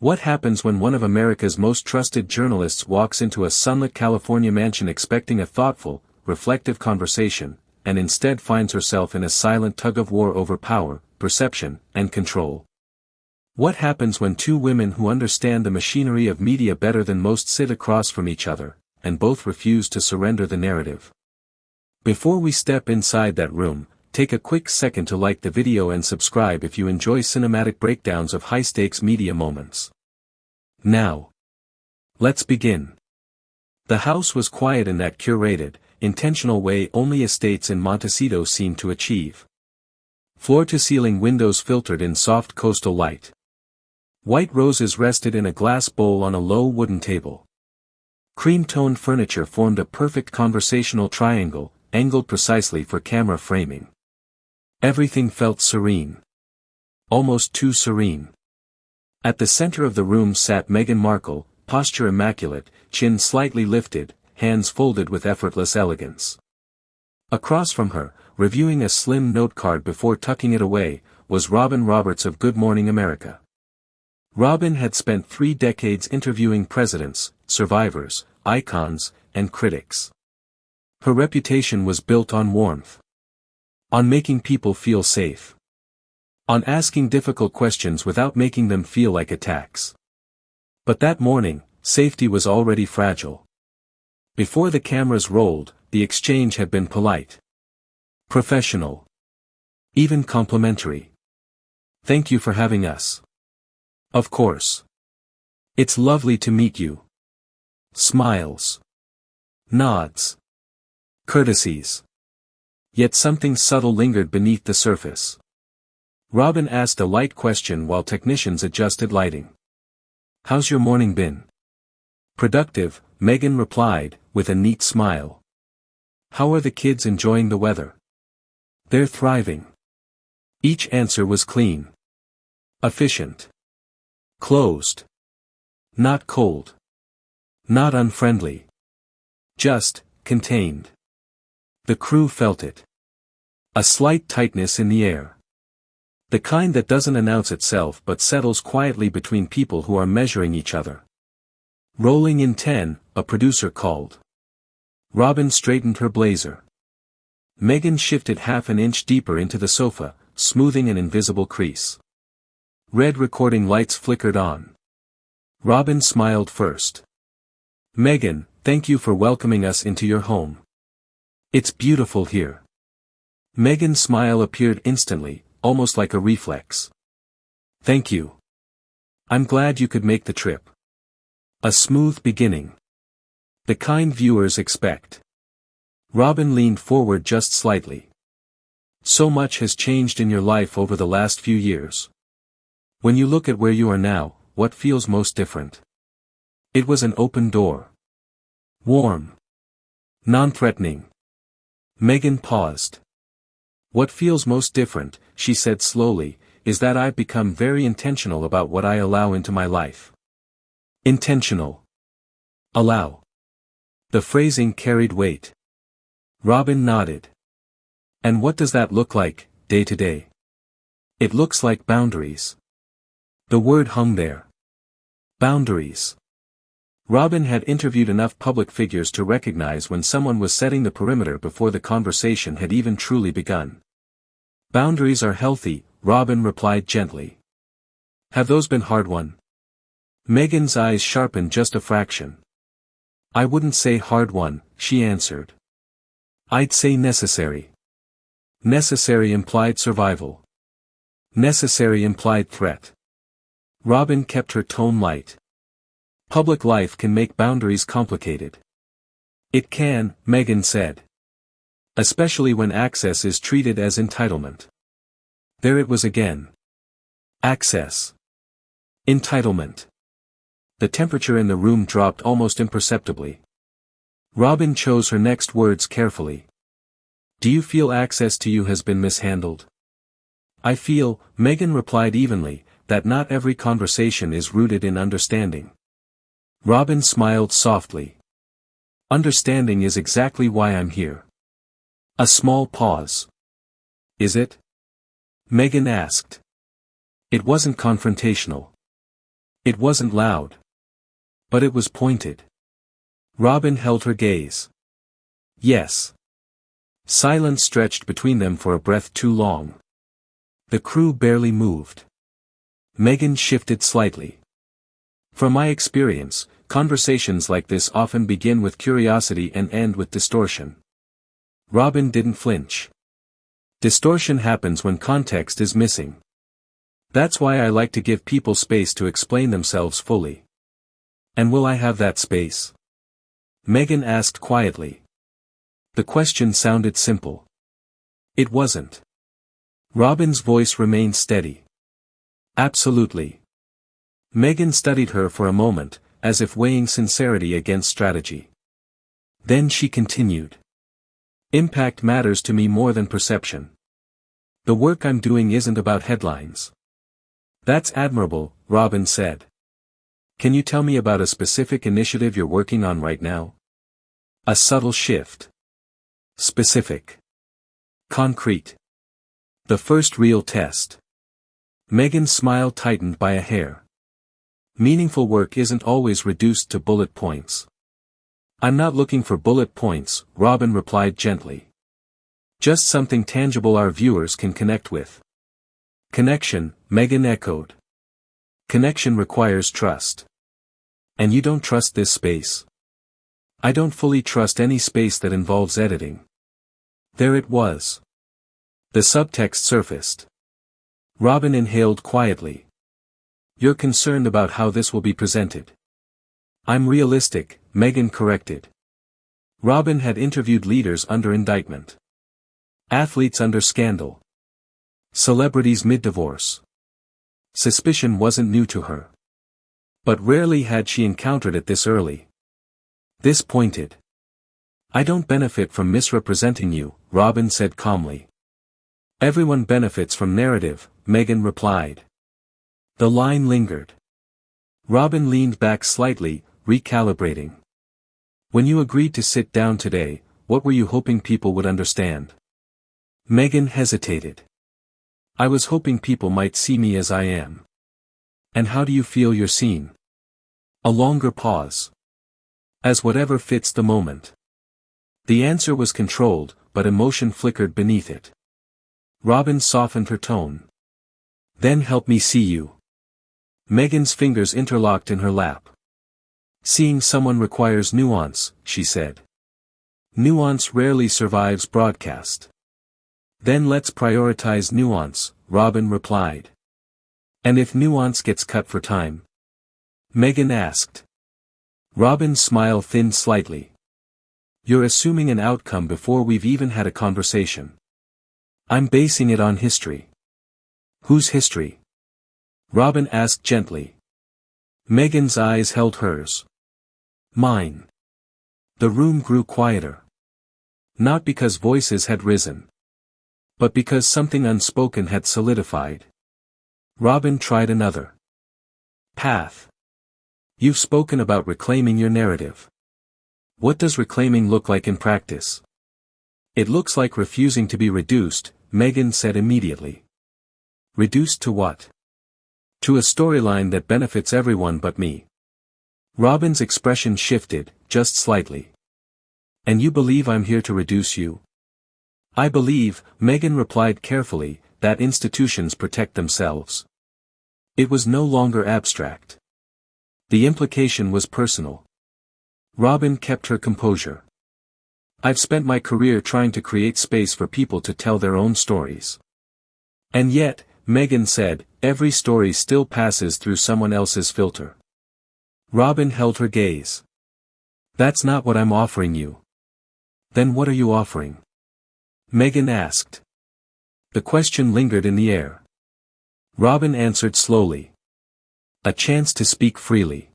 What happens when one of America's most trusted journalists walks into a sunlit California mansion expecting a thoughtful, reflective conversation, and instead finds herself in a silent tug-of-war over power, perception, and control? What happens when two women who understand the machinery of media better than most sit across from each other, and both refuse to surrender the narrative? Before we step inside that room, take a quick second to like the video and subscribe if you enjoy cinematic breakdowns of high-stakes media moments. Now, let's begin. The house was quiet in that curated, intentional way only estates in Montecito seem to achieve. Floor-to-ceiling windows filtered in soft coastal light. White roses rested in a glass bowl on a low wooden table. Cream-toned furniture formed a perfect conversational triangle, angled precisely for camera framing. Everything felt serene. Almost too serene. At the center of the room sat Meghan Markle, posture immaculate, chin slightly lifted, hands folded with effortless elegance. Across from her, reviewing a slim note card before tucking it away, was Robin Roberts of Good Morning America. Robin had spent 3 decades interviewing presidents, survivors, icons, and critics. Her reputation was built on warmth. On making people feel safe. On asking difficult questions without making them feel like attacks. But that morning, safety was already fragile. Before the cameras rolled, the exchange had been polite. Professional. Even complimentary. Thank you for having us. Of course. It's lovely to meet you. Smiles. Nods. Courtesies. Yet something subtle lingered beneath the surface. Robin asked a light question while technicians adjusted lighting. How's your morning been? Productive, Meghan replied, with a neat smile. How are the kids enjoying the weather? They're thriving. Each answer was clean. Efficient. Closed. Not cold. Not unfriendly. Just, contained. The crew felt it. A slight tightness in the air. The kind that doesn't announce itself but settles quietly between people who are measuring each other. Rolling in 10, a producer called. Robin straightened her blazer. Meghan shifted half an inch deeper into the sofa, smoothing an invisible crease. Red recording lights flickered on. Robin smiled first. Meghan, thank you for welcoming us into your home. It's beautiful here. Meghan's smile appeared instantly, almost like a reflex. Thank you. I'm glad you could make the trip. A smooth beginning. The kind viewers expect. Robin leaned forward just slightly. So much has changed in your life over the last few years. When you look at where you are now, what feels most different? It was an open door. Warm. Non-threatening. Meghan paused. What feels most different, she said slowly, is that I've become very intentional about what I allow into my life. Intentional. Allow. The phrasing carried weight. Robin nodded. And what does that look like, day to day? It looks like boundaries. The word hung there. Boundaries. Robin had interviewed enough public figures to recognize when someone was setting the perimeter before the conversation had even truly begun. Boundaries are healthy, Robin replied gently. Have those been hard-won? Meghan's eyes sharpened just a fraction. I wouldn't say hard-won, she answered. I'd say necessary. Necessary implied survival. Necessary implied threat. Robin kept her tone light. Public life can make boundaries complicated. It can, Meghan said. Especially when access is treated as entitlement. There it was again. Access. Entitlement. The temperature in the room dropped almost imperceptibly. Robin chose her next words carefully. Do you feel access to you has been mishandled? I feel, Meghan replied evenly, that not every conversation is rooted in understanding. Robin smiled softly. Understanding is exactly why I'm here. A small pause. Is it? Meghan asked. It wasn't confrontational. It wasn't loud. But it was pointed. Robin held her gaze. Yes. Silence stretched between them for a breath too long. The crew barely moved. Meghan shifted slightly. From my experience, conversations like this often begin with curiosity and end with distortion. Robin didn't flinch. Distortion happens when context is missing. That's why I like to give people space to explain themselves fully. And will I have that space? Meghan asked quietly. The question sounded simple. It wasn't. Robin's voice remained steady. Absolutely. Meghan studied her for a moment, as if weighing sincerity against strategy. Then she continued. Impact matters to me more than perception. The work I'm doing isn't about headlines. That's admirable, Robin said. Can you tell me about a specific initiative you're working on right now? A subtle shift. Specific. Concrete. The first real test. Meghan's smile tightened by a hair. Meaningful work isn't always reduced to bullet points. I'm not looking for bullet points, Robin replied gently. Just something tangible our viewers can connect with. Connection, Meghan echoed. Connection requires trust. And you don't trust this space? I don't fully trust any space that involves editing. There it was. The subtext surfaced. Robin inhaled quietly. You're concerned about how this will be presented. I'm realistic, Meghan corrected. Robin had interviewed leaders under indictment. Athletes under scandal. Celebrities mid-divorce. Suspicion wasn't new to her. But rarely had she encountered it this early. This pointed. I don't benefit from misrepresenting you, Robin said calmly. Everyone benefits from narrative, Meghan replied. The line lingered. Robin leaned back slightly, recalibrating. When you agreed to sit down today, what were you hoping people would understand? Meghan hesitated. I was hoping people might see me as I am. And how do you feel you're seen? A longer pause. As whatever fits the moment. The answer was controlled, but emotion flickered beneath it. Robin softened her tone. Then help me see you. Meghan's fingers interlocked in her lap. Seeing someone requires nuance, she said. Nuance rarely survives broadcast. Then let's prioritize nuance, Robin replied. And if nuance gets cut for time? Meghan asked. Robin's smile thinned slightly. You're assuming an outcome before we've even had a conversation. I'm basing it on history. Whose history? Robin asked gently. Meghan's eyes held hers. Mine. The room grew quieter. Not because voices had risen. But because something unspoken had solidified. Robin tried another. Path. You've spoken about reclaiming your narrative. What does reclaiming look like in practice? It looks like refusing to be reduced, Meghan said immediately. Reduced to what? To a storyline that benefits everyone but me. Robin's expression shifted, just slightly. And you believe I'm here to reduce you? I believe, Meghan replied carefully, that institutions protect themselves. It was no longer abstract. The implication was personal. Robin kept her composure. I've spent my career trying to create space for people to tell their own stories. And yet, Meghan said, every story still passes through someone else's filter. Robin held her gaze. That's not what I'm offering you. Then what are you offering? Meghan asked. The question lingered in the air. Robin answered slowly. A chance to speak freely.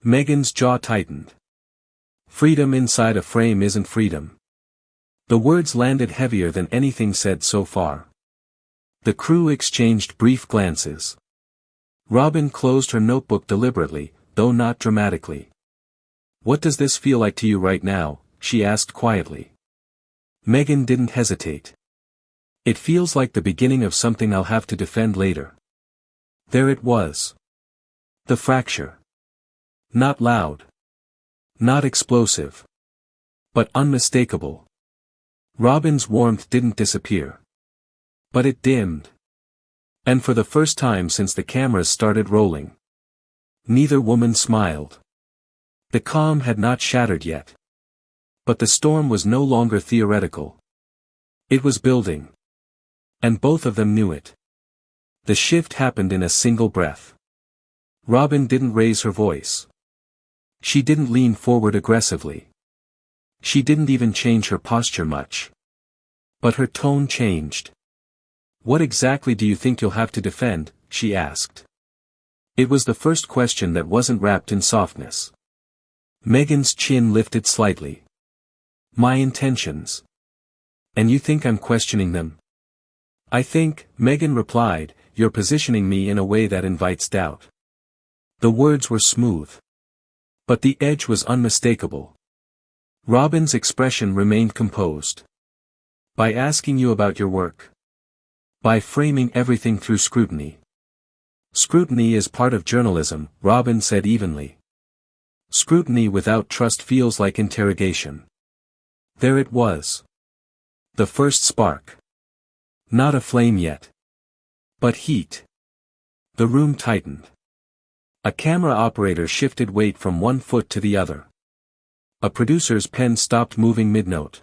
Meghan's jaw tightened. Freedom inside a frame isn't freedom. The words landed heavier than anything said so far. The crew exchanged brief glances. Robin closed her notebook deliberately, though not dramatically. What does this feel like to you right now? She asked quietly. Meghan didn't hesitate. It feels like the beginning of something I'll have to defend later. There it was. The fracture. Not loud. Not explosive. But unmistakable. Robin's warmth didn't disappear. But it dimmed. And for the first time since the cameras started rolling, neither woman smiled. The calm had not shattered yet. But the storm was no longer theoretical. It was building. And both of them knew it. The shift happened in a single breath. Robin didn't raise her voice. She didn't lean forward aggressively. She didn't even change her posture much. But her tone changed. "What exactly do you think you'll have to defend?" she asked. It was the first question that wasn't wrapped in softness. Meghan's chin lifted slightly. "My intentions. And you think I'm questioning them?" "I think," Meghan replied, "you're positioning me in a way that invites doubt." The words were smooth. But the edge was unmistakable. Robin's expression remained composed. "By asking you about your work. By framing everything through scrutiny." "Scrutiny is part of journalism," Robin said evenly. "Scrutiny without trust feels like interrogation." There it was. The first spark. Not a flame yet. But heat. The room tightened. A camera operator shifted weight from one foot to the other. A producer's pen stopped moving mid-note.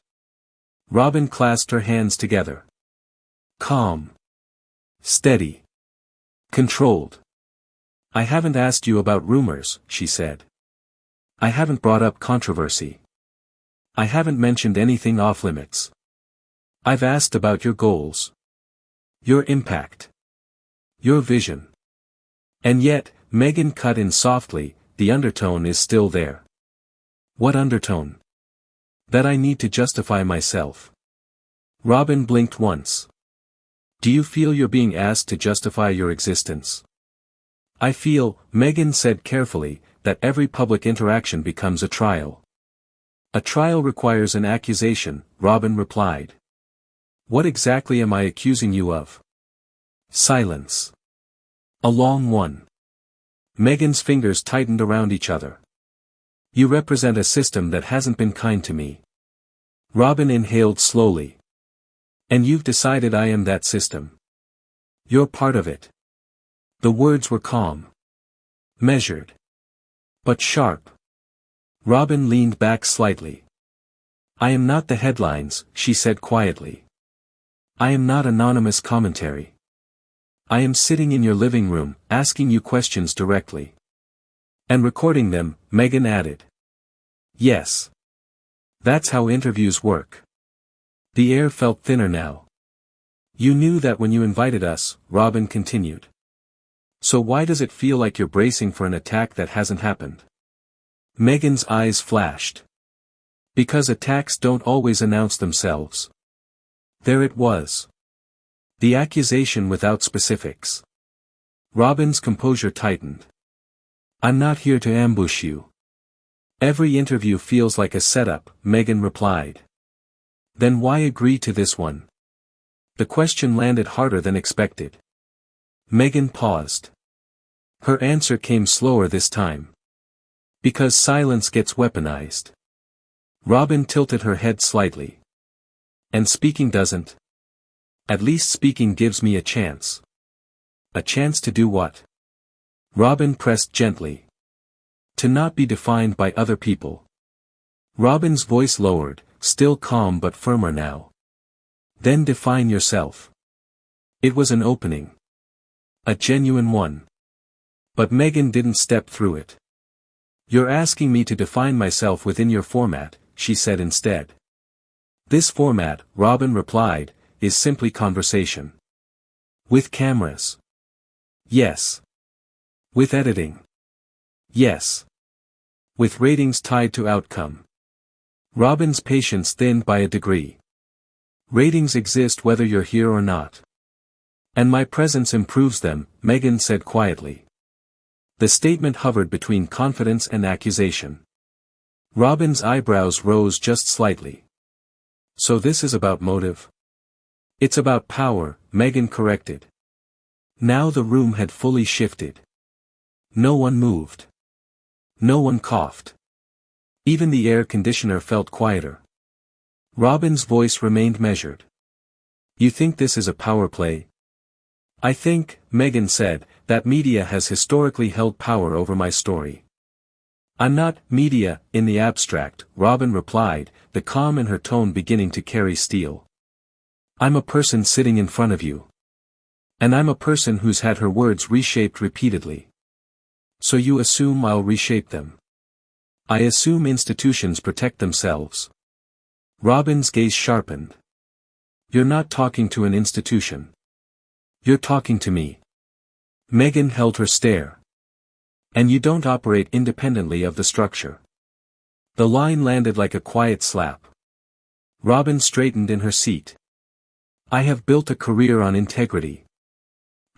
Robin clasped her hands together. Calm. Steady. Controlled. "I haven't asked you about rumors," she said. "I haven't brought up controversy. I haven't mentioned anything off-limits. I've asked about your goals. Your impact. Your vision." And yet, Meghan cut in softly, "The undertone is still there." "What undertone?" "That I need to justify myself." Robin blinked once. "Do you feel you're being asked to justify your existence?" "I feel," Meghan said carefully, "that every public interaction becomes a trial." "A trial requires an accusation," Robin replied. "What exactly am I accusing you of?" Silence. A long one. Meghan's fingers tightened around each other. "You represent a system that hasn't been kind to me." Robin inhaled slowly. "And you've decided I am that system. You're part of it." The words were calm. Measured. But sharp. Robin leaned back slightly. "I am not the headlines," she said quietly. "I am not anonymous commentary. I am sitting in your living room, asking you questions directly. And recording them," Meghan added. "Yes. That's how interviews work." The air felt thinner now. "You knew that when you invited us," Robin continued. "So why does it feel like you're bracing for an attack that hasn't happened?" Meghan's eyes flashed. "Because attacks don't always announce themselves." There it was. The accusation without specifics. Robin's composure tightened. "I'm not here to ambush you. Every interview feels like a setup," Meghan replied. "Then why agree to this one?" The question landed harder than expected. Meghan paused. Her answer came slower this time. "Because silence gets weaponized." Robin tilted her head slightly. "And speaking doesn't?" "At least speaking gives me a chance." "A chance to do what?" Robin pressed gently. "To not be defined by other people." Robin's voice lowered, still calm but firmer now. "Then define yourself." It was an opening. A genuine one. But Meghan didn't step through it. "You're asking me to define myself within your format," she said instead. "This format," Robin replied, "is simply conversation." "With cameras?" "Yes." "With editing?" "Yes." "With ratings tied to outcome?" Robin's patience thinned by a degree. "Ratings exist whether you're here or not. And my presence improves them," Meghan said quietly. The statement hovered between confidence and accusation. Robin's eyebrows rose just slightly. "So this is about motive?" "It's about power," Meghan corrected. Now the room had fully shifted. No one moved. No one coughed. Even the air conditioner felt quieter. Robin's voice remained measured. You think this is a power play? I think, Meghan said, that media has historically held power over my story. I'm not media, in the abstract, Robin replied, the calm in her tone beginning to carry steel. I'm a person sitting in front of you. And I'm a person who's had her words reshaped repeatedly. So you assume I'll reshape them. I assume institutions protect themselves. Robin's gaze sharpened. You're not talking to an institution. You're talking to me. Meghan held her stare. And you don't operate independently of the structure. The line landed like a quiet slap. Robin straightened in her seat. I have built a career on integrity.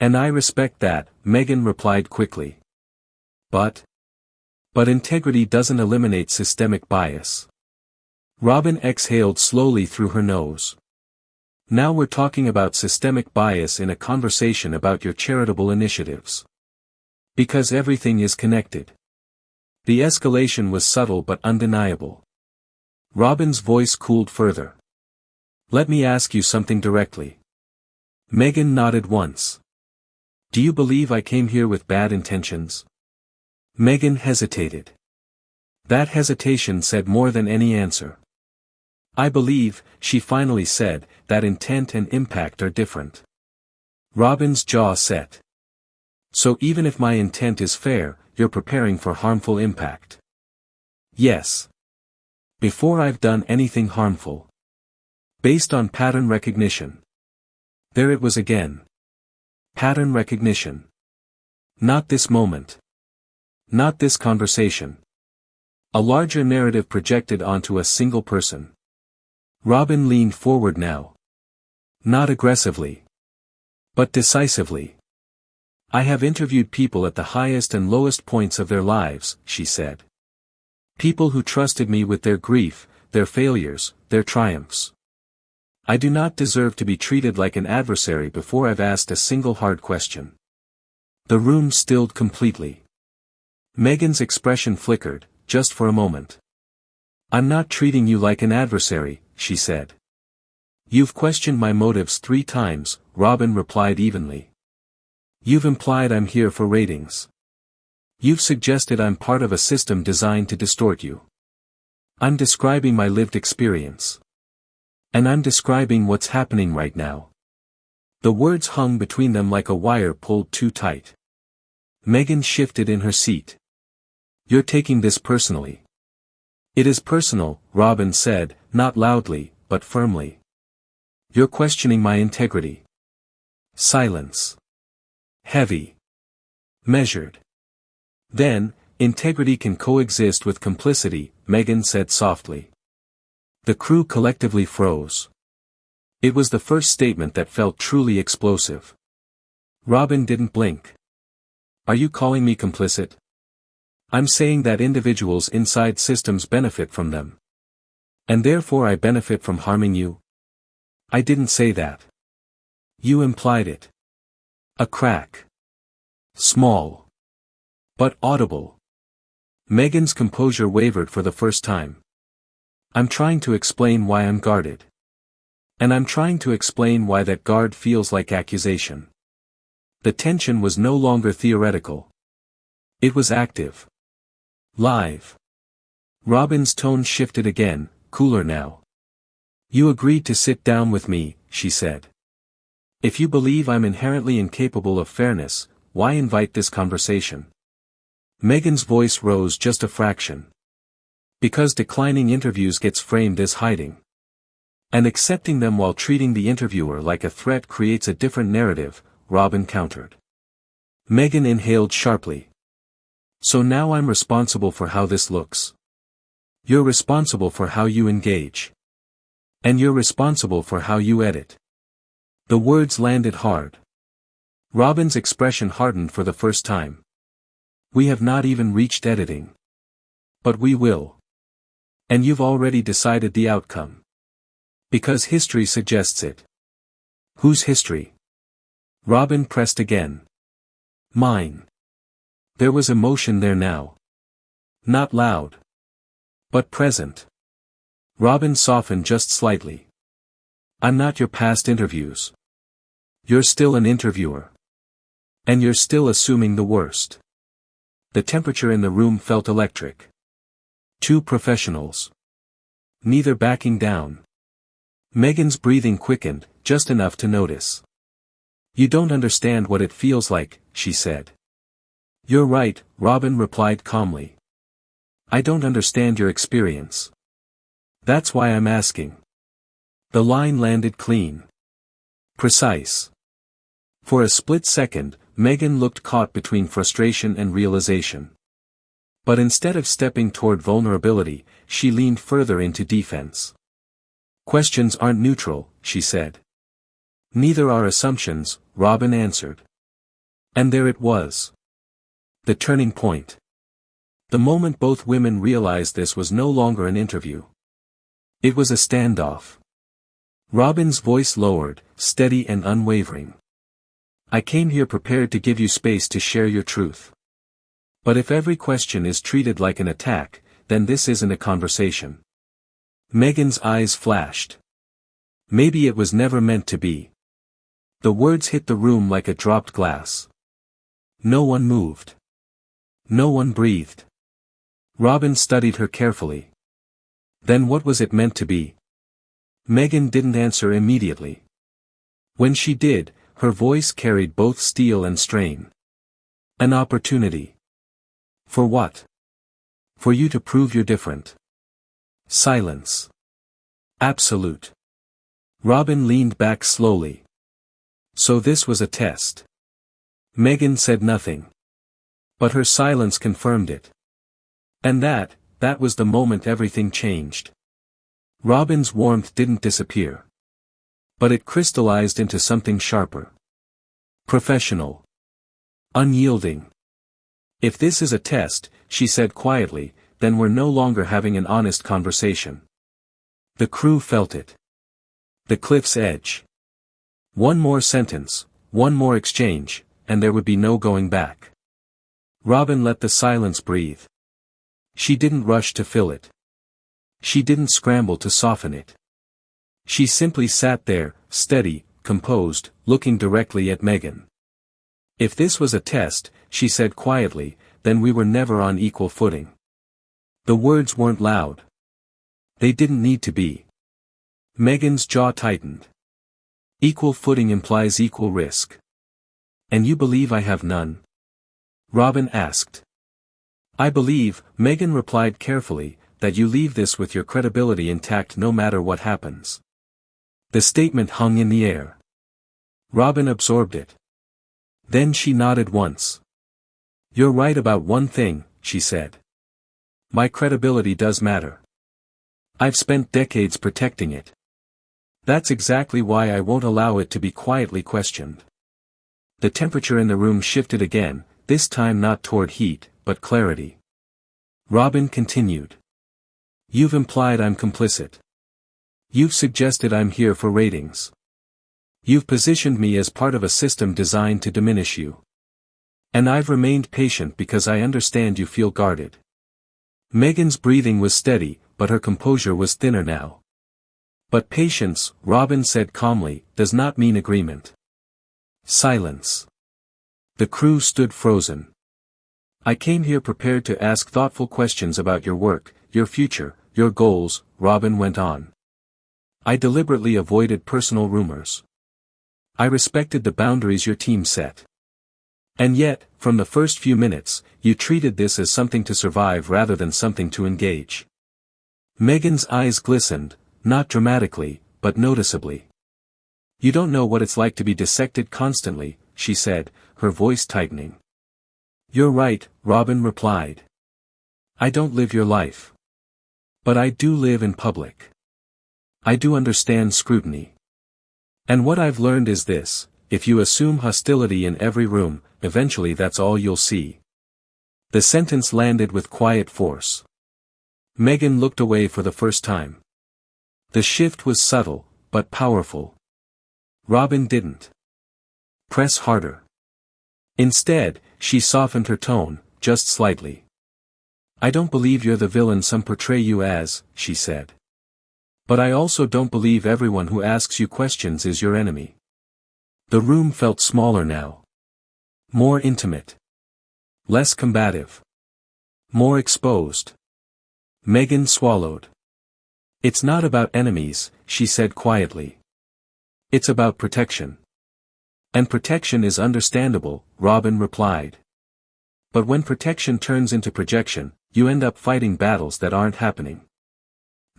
And I respect that, Meghan replied quickly. But integrity doesn't eliminate systemic bias. Robin exhaled slowly through her nose. Now we're talking about systemic bias in a conversation about your charitable initiatives. Because everything is connected. The escalation was subtle but undeniable. Robin's voice cooled further. Let me ask you something directly. Meghan nodded once. Do you believe I came here with bad intentions? Meghan hesitated. That hesitation said more than any answer. I believe, she finally said, that intent and impact are different. Robin's jaw set. So even if my intent is fair, you're preparing for harmful impact. Yes. Before I've done anything harmful. Based on pattern recognition. There it was again. Pattern recognition. Not this moment. Not this conversation. A larger narrative projected onto a single person. Robin leaned forward now. Not aggressively. But decisively. I have interviewed people at the highest and lowest points of their lives, she said. People who trusted me with their grief, their failures, their triumphs. I do not deserve to be treated like an adversary before I've asked a single hard question. The room stilled completely. Meghan's expression flickered, just for a moment. I'm not treating you like an adversary, she said. You've questioned my motives 3 times, Robin replied evenly. You've implied I'm here for ratings. You've suggested I'm part of a system designed to distort you. I'm describing my lived experience. And I'm describing what's happening right now. The words hung between them like a wire pulled too tight. Meghan shifted in her seat. You're taking this personally. It is personal, Robin said, not loudly, but firmly. You're questioning my integrity. Silence. Heavy. Measured. Then, integrity can coexist with complicity, Meghan said softly. The crew collectively froze. It was the first statement that felt truly explosive. Robin didn't blink. Are you calling me complicit? I'm saying that individuals inside systems benefit from them. And therefore I benefit from harming you? I didn't say that. You implied it. A crack. Small. But audible. Meghan's composure wavered for the first time. I'm trying to explain why I'm guarded. And I'm trying to explain why that guard feels like accusation. The tension was no longer theoretical. It was active. Live. Robin's tone shifted again, cooler now. You agreed to sit down with me, she said. If you believe I'm inherently incapable of fairness, why invite this conversation? Meghan's voice rose just a fraction. Because declining interviews gets framed as hiding. And accepting them while treating the interviewer like a threat creates a different narrative, Robin countered. Meghan inhaled sharply. So now I'm responsible for how this looks. You're responsible for how you engage. And you're responsible for how you edit. The words landed hard. Robin's expression hardened for the first time. We have not even reached editing. But we will. And you've already decided the outcome. Because history suggests it. Whose history? Robin pressed again. Mine. There was emotion there now. Not loud. But present. Robin softened just slightly. I'm not your past interviews. You're still an interviewer. And you're still assuming the worst. The temperature in the room felt electric. Two professionals. Neither backing down. Meghan's breathing quickened, just enough to notice. You don't understand what it feels like, she said. You're right, Robin replied calmly. I don't understand your experience. That's why I'm asking. The line landed clean. Precise. For a split second, Meghan looked caught between frustration and realization. But instead of stepping toward vulnerability, she leaned further into defense. Questions aren't neutral, she said. Neither are assumptions, Robin answered. And there it was. The turning point. The moment both women realized this was no longer an interview. It was a standoff. Robin's voice lowered, steady and unwavering. I came here prepared to give you space to share your truth. But if every question is treated like an attack, then this isn't a conversation. Meghan's eyes flashed. Maybe it was never meant to be. The words hit the room like a dropped glass. No one moved. No one breathed. Robin studied her carefully. Then what was it meant to be? Meghan didn't answer immediately. When she did, her voice carried both steel and strain. An opportunity. For what? For you to prove you're different. Silence. Absolute. Robin leaned back slowly. So this was a test. Meghan said nothing. But her silence confirmed it. And that was the moment everything changed. Robin's warmth didn't disappear. But it crystallized into something sharper. Professional. Unyielding. If this is a test, she said quietly, then we're no longer having an honest conversation. The crew felt it. The cliff's edge. One more sentence, one more exchange, and there would be no going back. Robin let the silence breathe. She didn't rush to fill it. She didn't scramble to soften it. She simply sat there, steady, composed, looking directly at Meghan. If this was a test, she said quietly, then we were never on equal footing. The words weren't loud. They didn't need to be. Meghan's jaw tightened. Equal footing implies equal risk. And you believe I have none? Robin asked. I believe, Meghan replied carefully, that you leave this with your credibility intact no matter what happens. The statement hung in the air. Robin absorbed it. Then she nodded once. You're right about one thing, she said. My credibility does matter. I've spent decades protecting it. That's exactly why I won't allow it to be quietly questioned. The temperature in the room shifted again, this time not toward heat, but clarity. Robin continued. You've implied I'm complicit. You've suggested I'm here for ratings. You've positioned me as part of a system designed to diminish you. And I've remained patient because I understand you feel guarded. Meghan's breathing was steady, but her composure was thinner now. But patience, Robin said calmly, does not mean agreement. Silence. The crew stood frozen. I came here prepared to ask thoughtful questions about your work, your future, your goals, Robin went on. I deliberately avoided personal rumors. I respected the boundaries your team set. And yet, from the first few minutes, you treated this as something to survive rather than something to engage. Meghan's eyes glistened, not dramatically, but noticeably. You don't know what it's like to be dissected constantly, she said, her voice tightening. You're right, Robin replied. I don't live your life. But I do live in public. I do understand scrutiny. And what I've learned is this, if you assume hostility in every room, eventually that's all you'll see. The sentence landed with quiet force. Meghan looked away for the first time. The shift was subtle, but powerful. Robin didn't press harder. Instead, she softened her tone, just slightly. "I don't believe you're the villain some portray you as," she said. "But I also don't believe everyone who asks you questions is your enemy." The room felt smaller now. More intimate. Less combative. More exposed. Meghan swallowed. "It's not about enemies," she said quietly. "It's about protection." "And protection is understandable," Robin replied. "But when protection turns into projection, you end up fighting battles that aren't happening."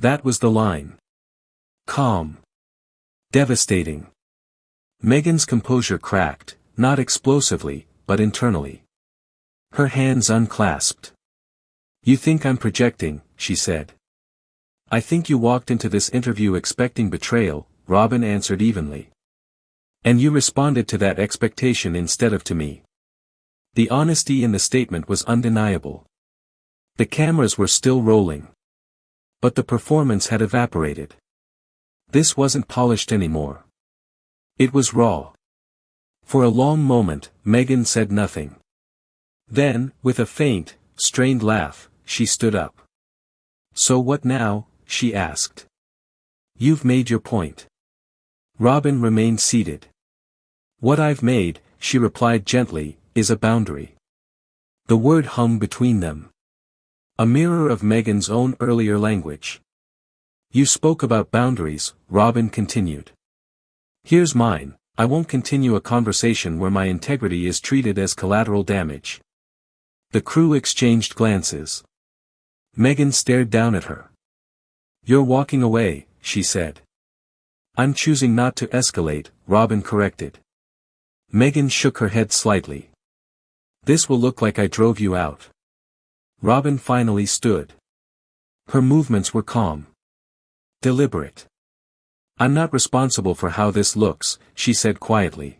That was the line. Calm. Devastating. Meghan's composure cracked, not explosively, but internally. Her hands unclasped. "You think I'm projecting," she said. "I think you walked into this interview expecting betrayal," Robin answered evenly. "And you responded to that expectation instead of to me." The honesty in the statement was undeniable. The cameras were still rolling. But the performance had evaporated. This wasn't polished anymore. It was raw. For a long moment, Meghan said nothing. Then, with a faint, strained laugh, she stood up. "So what now?" she asked. "You've made your point." Robin remained seated. "What I've made," she replied gently, "is a boundary." The word hung between them. A mirror of Meghan's own earlier language. "You spoke about boundaries," Robin continued. "Here's mine: I won't continue a conversation where my integrity is treated as collateral damage." The crew exchanged glances. Meghan stared down at her. "You're walking away," she said. "I'm choosing not to escalate," Robin corrected. Meghan shook her head slightly. "This will look like I drove you out." Robin finally stood. Her movements were calm. Deliberate. "I'm not responsible for how this looks," she said quietly.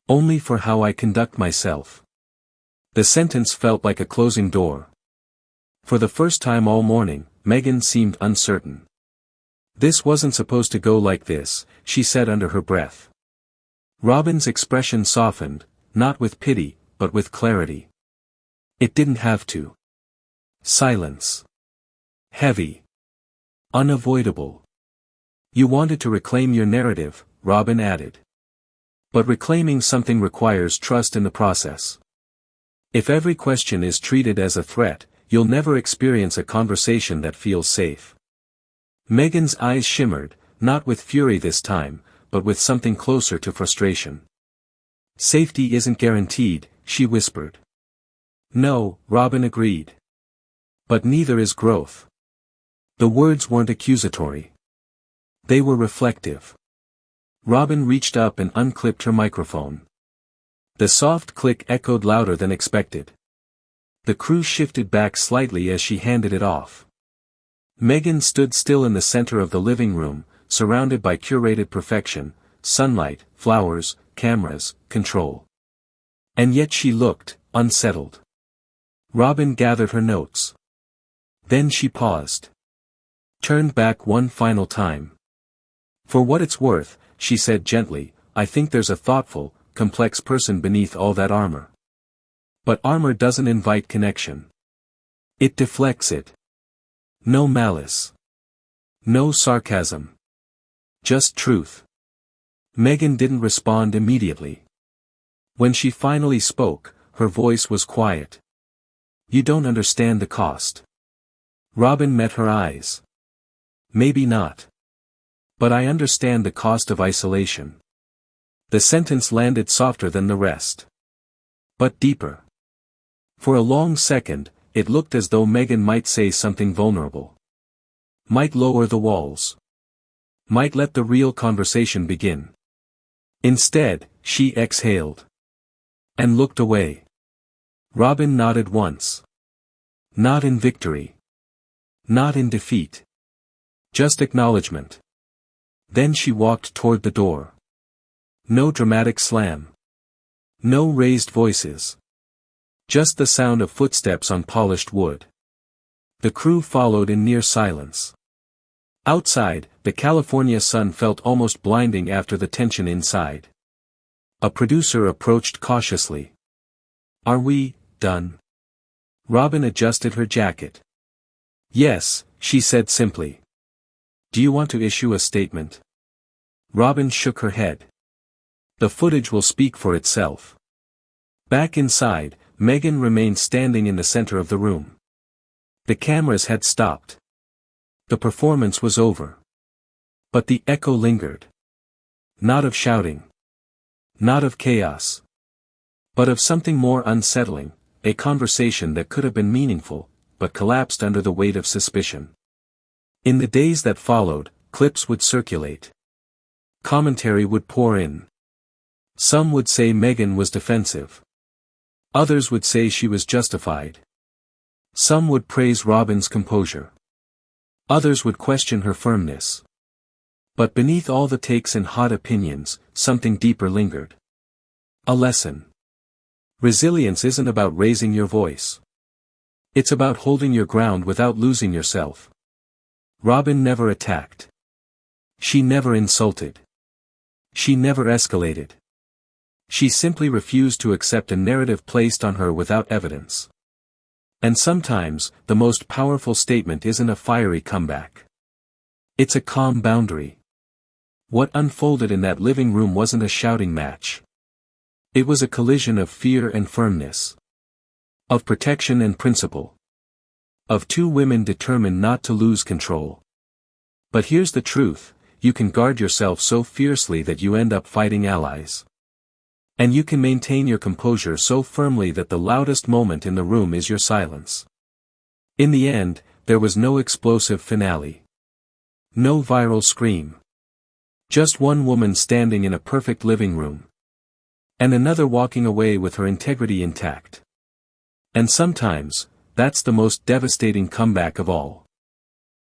"Only for how I conduct myself." The sentence felt like a closing door. For the first time all morning, Meghan seemed uncertain. "This wasn't supposed to go like this," she said under her breath. Robin's expression softened, not with pity, but with clarity. "It didn't have to." Silence. Heavy. Unavoidable. "You wanted to reclaim your narrative," Robin added. "But reclaiming something requires trust in the process. If every question is treated as a threat, you'll never experience a conversation that feels safe." Meghan's eyes shimmered, not with fury this time, but with something closer to frustration. "Safety isn't guaranteed," she whispered. "No," Robin agreed. "But neither is growth." The words weren't accusatory. They were reflective. Robin reached up and unclipped her microphone. The soft click echoed louder than expected. The crew shifted back slightly as she handed it off. Meghan stood still in the center of the living room, surrounded by curated perfection, sunlight, flowers, cameras, control. And yet she looked unsettled. Robin gathered her notes. Then she paused. Turned back one final time. "For what it's worth," she said gently, "I think there's a thoughtful, complex person beneath all that armor. But armor doesn't invite connection. It deflects it. No malice. No sarcasm. Just truth." Meghan didn't respond immediately. When she finally spoke, her voice was quiet. "You don't understand the cost." Robin met her eyes. "Maybe not. But I understand the cost of isolation." The sentence landed softer than the rest. But deeper. For a long second, it looked as though Meghan might say something vulnerable. Might lower the walls. Might let the real conversation begin. Instead, she exhaled. And looked away. Robin nodded once. Not in victory. Not in defeat. Just acknowledgement. Then she walked toward the door. No dramatic slam. No raised voices. Just the sound of footsteps on polished wood. The crew followed in near silence. Outside, the California sun felt almost blinding after the tension inside. A producer approached cautiously. "Are we done?" Robin adjusted her jacket. Yes, she said simply. Do you want to issue a statement? Robin shook her head. The footage will speak for itself. Back inside, Meghan remained standing in the center of the room. The cameras had stopped. The performance was over. But the echo lingered. Not of shouting. Not of chaos. But of something more unsettling, a conversation that could have been meaningful, but collapsed under the weight of suspicion. In the days that followed, clips would circulate. Commentary would pour in. Some would say Meghan was defensive. Others would say she was justified. Some would praise Robin's composure. Others would question her firmness. But beneath all the takes and hot opinions, something deeper lingered. A lesson. Resilience isn't about raising your voice. It's about holding your ground without losing yourself. Robin never attacked. She never insulted. She never escalated. She simply refused to accept a narrative placed on her without evidence. And sometimes, the most powerful statement isn't a fiery comeback. It's a calm boundary. What unfolded in that living room wasn't a shouting match. It was a collision of fear and firmness. Of protection and principle. Of two women determined not to lose control. But here's the truth, you can guard yourself so fiercely that you end up fighting allies. And you can maintain your composure so firmly that the loudest moment in the room is your silence. In the end, there was no explosive finale. No viral scream. Just one woman standing in a perfect living room. And another walking away with her integrity intact. And sometimes, that's the most devastating comeback of all.